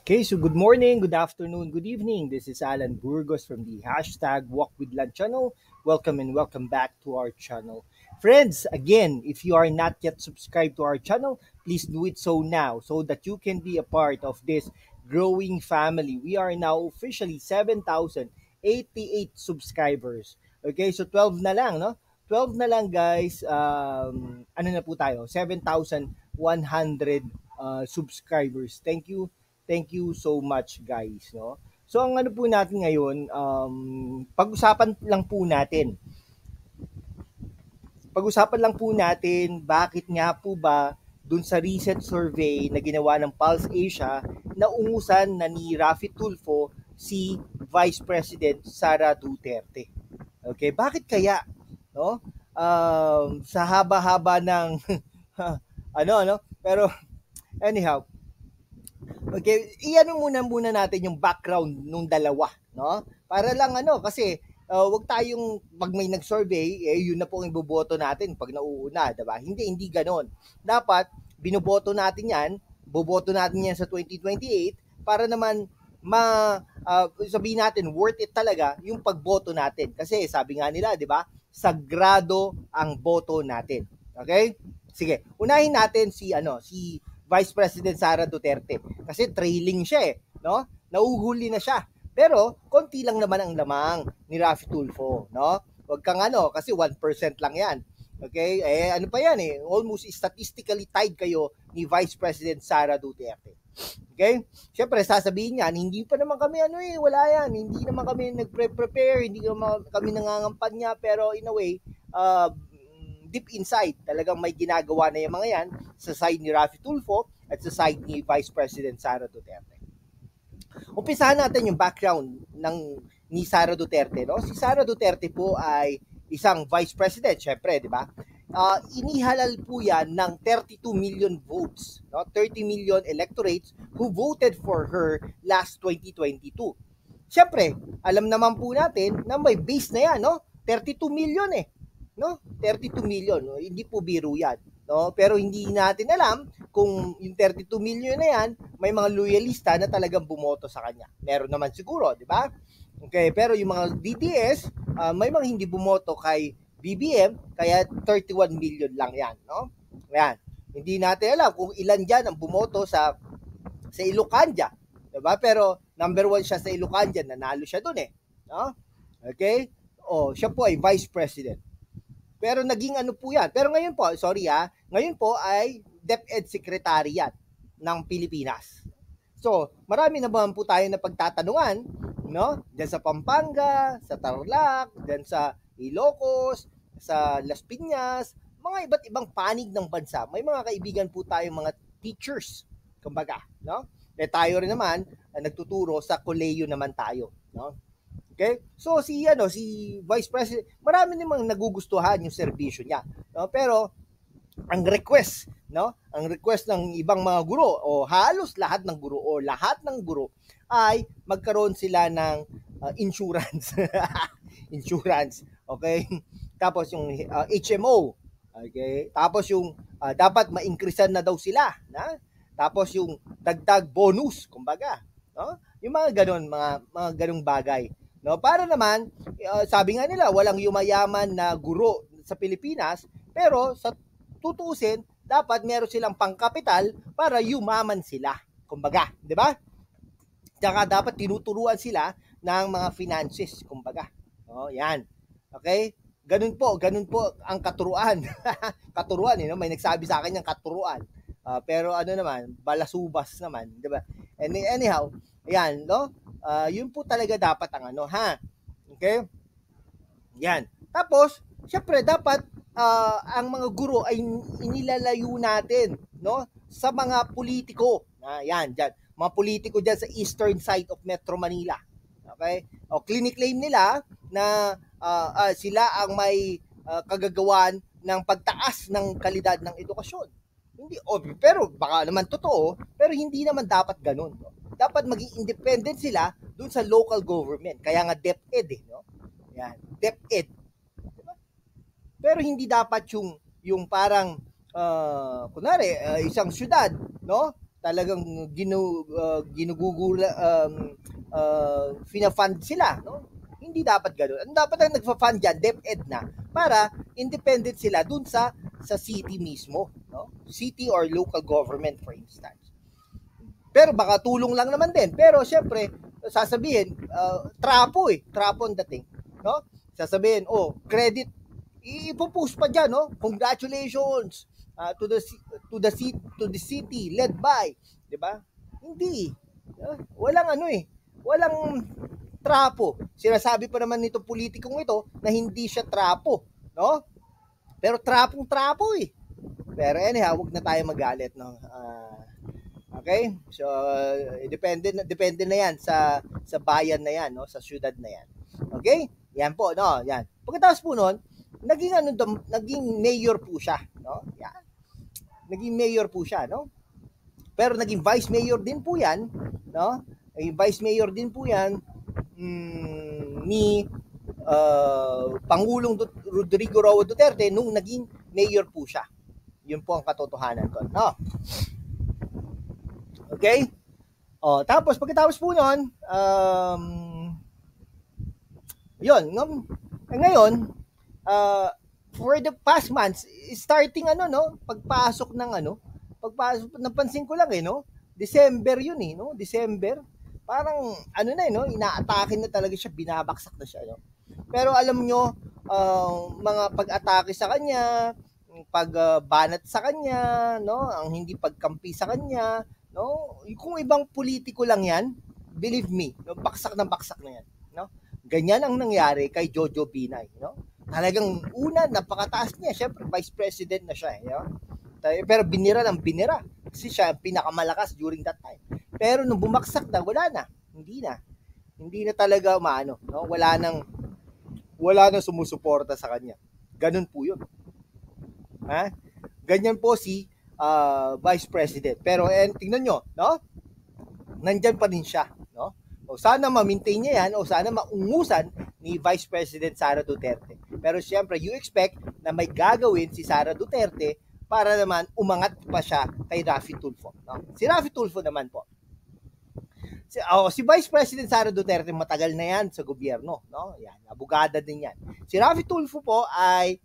Okay, so good morning, good afternoon, good evening. This is Alan Burgos from the hashtag Walk with Land channel. Welcome and welcome back to our channel. Friends, again, if you are not yet subscribed to our channel, please do it so now so that you can be a part of this growing family. We are now officially 7,088 subscribers. Okay, so 12 na lang, no? 12 na lang guys, ano na po tayo? 7,100 subscribers. Thank you so much guys, no? So ang ano po natin ngayon, pag-usapan lang po natin. Pag-usapan lang po natin bakit nga po ba dun sa recent survey na ginawa ng Pulse Asia naungusan na ni Rafi Tulfo si Vice President Sara Duterte. Okay, bakit kaya, no? Sa haba-haba ng ano, pero anyhow, okay, iano muna natin yung background nung dalawa, no? Para lang ano, kasi wag tayong pag may nag-survey, yun na po ang iboboto natin pag nauuna, 'di ba? Hindi ganoon. Dapat binoboto natin 'yan, boboto natin 'yan sa 2028 para naman sabihin natin worth it talaga yung pagboto natin. Kasi sabi nga nila, 'di ba? Sagrado ang boto natin. Okay? Sige, unahin natin si Vice President Sara Duterte kasi trailing siya no? Nauhuli na siya. Pero konti lang naman ang lamang ni Rafi Tulfo, no? Huwag kang kasi 1% lang 'yan. Okay? Ano pa 'yan almost statistically tied kayo ni Vice President Sara Duterte. Okay? Siyempre, sasabihin niyan, hindi pa naman kami wala yan. Hindi naman kami nagpre-prepare, hindi naman kami nangangampanya, pero in a way, deep inside, talagang may ginagawa na yung mga yan sa side ni Rafi Tulfo at sa side ni Vice President Sara Duterte. Umpisahan natin yung background ni Sara Duterte. No? Si Sara Duterte po ay isang Vice President, syempre, di ba? Inihalal po yan ng 32 million votes, no? 30 million electorates who voted for her last 2022. Syempre, alam naman po natin na may base na yan, no? 32 million no? 32 million, no? Hindi po biro yan, no? Pero hindi natin alam kung yung 32 million na yan, may mga loyalista na talagang bumoto sa kanya. Meron naman siguro, di ba? Okay, pero yung mga DDS, may mga hindi bumoto kay BBM, kaya 31 million lang yan, no? Yan. Hindi natin alam kung ilan dyan ang bumoto sa Ilocania, diba? Pero number 1 siya sa Ilocania, nanalo siya dun no? Okay? Siya po ay Vice President. Pero naging ano po yan. Pero ngayon po, ngayon po ay DepEd Secretary yan ng Pilipinas. So, marami na ba po tayo na pagtatanungan, no? Diyan sa Pampanga, sa Tarlac, diyan sa Ilocos, sa Las Piñas, mga iba't ibang panig ng bansa. May mga kaibigan po tayong mga teachers, kumbaga, no? Tayo rin naman, nagtuturo sa kolehiyo naman tayo, no? Okay? So si Vice President, marami namang nagugustuhan yung serbisyo niya, no? Pero ang request, no? Ang request ng ibang mga guro o halos lahat ng guro o lahat ng guro ay magkaroon sila ng insurance. Insurance, okay? Tapos yung HMO, okay? Tapos yung dapat ma-increasean na daw sila, na? Tapos yung dagdag bonus, kumbaga, no? Yung mga ganun, mga ganung bagay, no? Para naman sabi nga nila, walang yumayaman na guro sa Pilipinas, pero sa tutusin, dapat meron silang pangkapital para yumaman sila, kumbaga, 'di ba? Tsaka dapat tinuturuan sila ng mga finances, kumbaga. Yan. Okay? Ganun po ang katuruan. Katuruan, no? May nagsabi sa akin ng katuruan. Pero ano naman, balasubas naman, 'di ba? Anyhow, yan, no? Yun po talaga dapat ang Okay? Yan. Tapos, syempre dapat ang mga guro ay inilalayo natin, no? Sa mga politiko. Yan, diyan. Mga politiko diyan sa eastern side of Metro Manila. Okay? Clinic-claim nila na sila ang may kagagawan ng pagtaas ng kalidad ng edukasyon. Hindi pero baka naman totoo, pero hindi naman dapat ganoon, no? Dapat maging independent sila dun sa local government. Kaya nga DepEd no? Yan, DepEd. Diba? Pero hindi dapat yung parang kunwari isang syudad, no? talagang ginugugula, fina-fund sila, no? Hindi dapat ganoon. Ang dapat ang nagfa-fund diyan, DepEd na, para independent sila dun sa city mismo, no? City or local government, for instance. Pero baka tulong lang naman din. Pero syempre, sasabihin, trapo ang dating, no? Sasabihin, oh, credit, ipopost pa diyan, no? Congratulations to the city led by, 'di ba? Hindi. Walang walang trapo. Sinasabi pa naman nito politikong ito na hindi siya trapo, no? Pero trapong-trapo eh. Pero anyhow, wag na tayo magalit, no? Okay? So depende na 'yan sa bayan na 'yan, no? Sa syudad na 'yan. Okay? Yan po, no? Yan. Pagkatapos po noon, naging mayor po siya, no? Yan. Naging mayor po siya, no? Pero naging vice mayor din po 'yan, no? Naging vice mayor din po 'yan ni Pangulong Rodrigo Roa Duterte nung naging mayor po siya. Yun po ang katotohanan ko, no? Okay? Tapos pagkatapos po noon, yun, ngayon, for the past months, starting pagpasok napansin ko lang no, December yun no, December, parang inaatake na talaga siya, binabaksak na siya, no. Pero alam nyo, mga pag-atake sa kanya, pagbanat sa kanya, no, ang hindi pagkampi sa kanya, no, kung ibang politiko lang yan, believe me, no, baksak na yan, no. Ganyan ang nangyari kay Jojo Binay, no. Talagang una, napakataas niya, syempre vice president na siya, no? Pero binira kasi siya pinakamalakas during that time. Pero nung bumaksak na, wala na, hindi na talaga no, wala nang sumusuporta sa kanya. Ganun po yun. Ganyan po si vice president. Pero tingnan nyo, no? Nandyan pa din siya, no? O sana ma-maintain niya yan, o sana maungusan ni Vice President Sara Duterte. Pero siyempre, you expect na may gagawin si Sara Duterte para naman umangat pa siya kay Raffy Tulfo, no? Si Raffy Tulfo naman po, si Vice President Sara Duterte matagal na yan sa gobyerno, no? Yan, abogada din yan. Si Raffy Tulfo po ay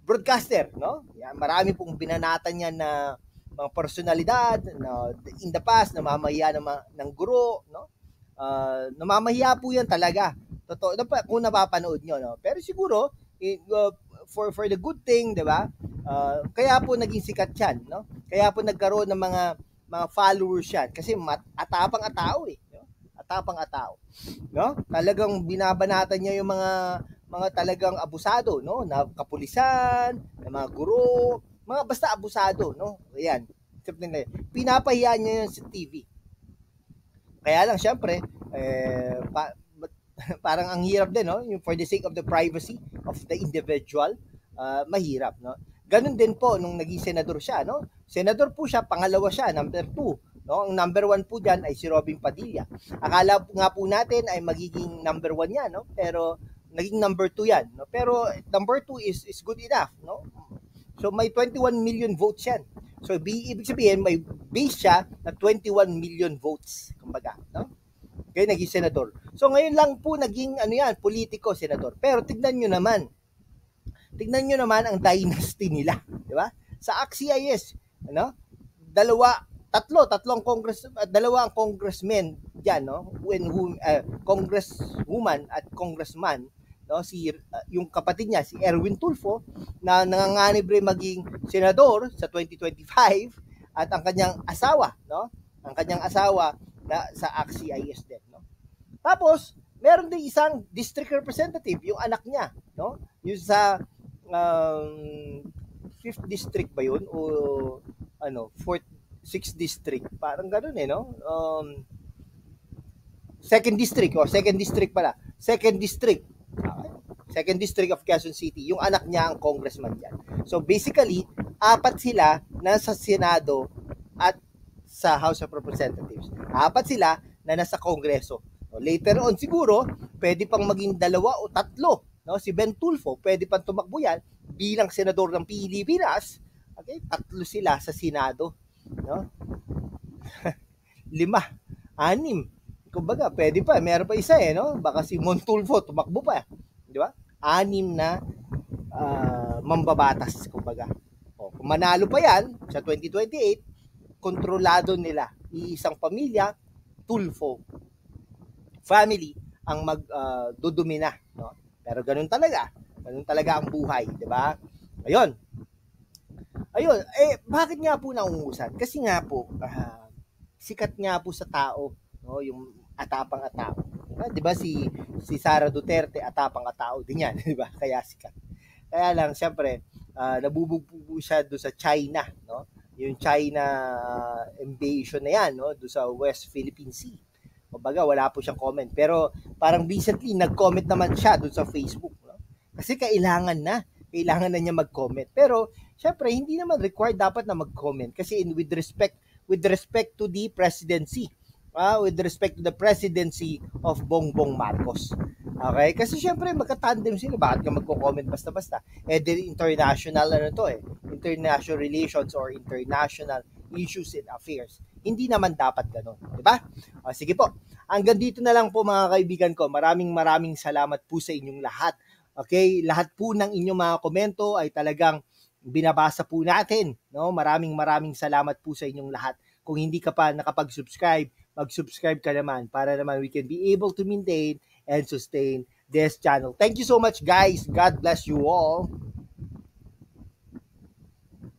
broadcaster, no? Yan, marami pong binanatan niya na mga personalidad, no? In the past, namamahiya ng guro, no? Namamahiya po yan talaga. Totoo, kung napapanood nyo, no? Pero siguro, for the good thing, di ba? Kaya po naging sikat yan, no? Kaya po nagkaroon ng mga followers yan. Kasi atapang-atao eh. No? Atapang-atao. No? Talagang binabanatan niya yung mga talagang abusado, no? Na kapulisan, na mga guro, mga basta abusado, no? Ayan. Pinapahiya niya yun sa TV. Kaya lang, syempre, parang ang hirap din, no? Yung for the sake of the privacy of the individual, mahirap, no? Ganun din po nung naging senador siya, no? Senador po siya, pangalawa siya, number 2, no? Ang number 1 po diyan ay si Robin Padilla. Akala nga po natin ay magiging number 1 yan, no? Pero naging number 2 yan, no? Pero number 2 is good enough, no? So may 21 million votes yan. So ibig sabihin may base siya na 21 million votes, kumbaga, no? Okay, naging senador. So ngayon lang po naging politiko, senador. Pero tignan nyo naman ang dynasty nila, di ba? Sa ACT-CIS, dalawa ang congressmen diyan, no? Congresswoman at congressman, no? Yung kapatid niya si Erwin Tulfo na nanganganib rin maging senador sa 2025, at ang kanyang asawa, no? Ang kanyang asawa na sa ACT-CIS din, no? Tapos meron din isang district representative, yung anak niya, no? Yung sa 5th district ba yun o 4th 6th district, parang ganoon no? Second district pala. Second district of Quezon City. Yung anak niya ang congressman diyan. So basically, 4 sila nasa Senado at sa House of Representatives. 4 sila na nasa Kongreso. Later on siguro, pwede pang maging 2 o 3, no? Si Ben Tulfo, pwede pang tumakbo yan bilang senador ng Pilipinas. Okay? 3 sila sa Senado, no? 5, 6. Kumbaga, pwede pa, meron pa isa no? Baka si Montulfo tumakbo pa, di ba? 6 na mambabatas, kumbaga. O, kung manalo pa yan sa 2028, kontrolado nila. Iisang pamilya, Tulfo family ang magdudumina, no? Pero ganun talaga. Ganun talaga ang buhay, di ba? Ayun. Ayun, bakit nga po naungusan? Kasi nga po, sikat nga po sa tao, no, yung atapang-atao. Di ba si Sara Duterte atapang-atao din yan, di ba? Kaya sikat. Kaya lang siyempre, nabubugpo siya do sa China, no? Yung China invasion na yan, no, do sa West Philippine Sea. Kumbaga, wala po siyang comment. Pero parang recently, nag-comment naman siya doon sa Facebook. No? Kasi kailangan na niya mag-comment. Pero, syempre, hindi naman required dapat na mag-comment. Kasi with respect to the presidency, with respect to the presidency of Bongbong Marcos. Okay? Kasi syempre, magka-tandem sila. Bakit ka magko-comment basta-basta? International, international relations or international issues and affairs. Hindi naman dapat ganun. Diba? Sige po. Hanggang dito na lang po mga kaibigan ko. Maraming salamat po sa inyong lahat. Okay? Lahat po ng inyong mga komento ay talagang binabasa po natin. No? Maraming salamat po sa inyong lahat. Kung hindi ka pa nakapag-subscribe, mag-subscribe ka naman para naman we can be able to maintain and sustain this channel. Thank you so much, guys. God bless you all.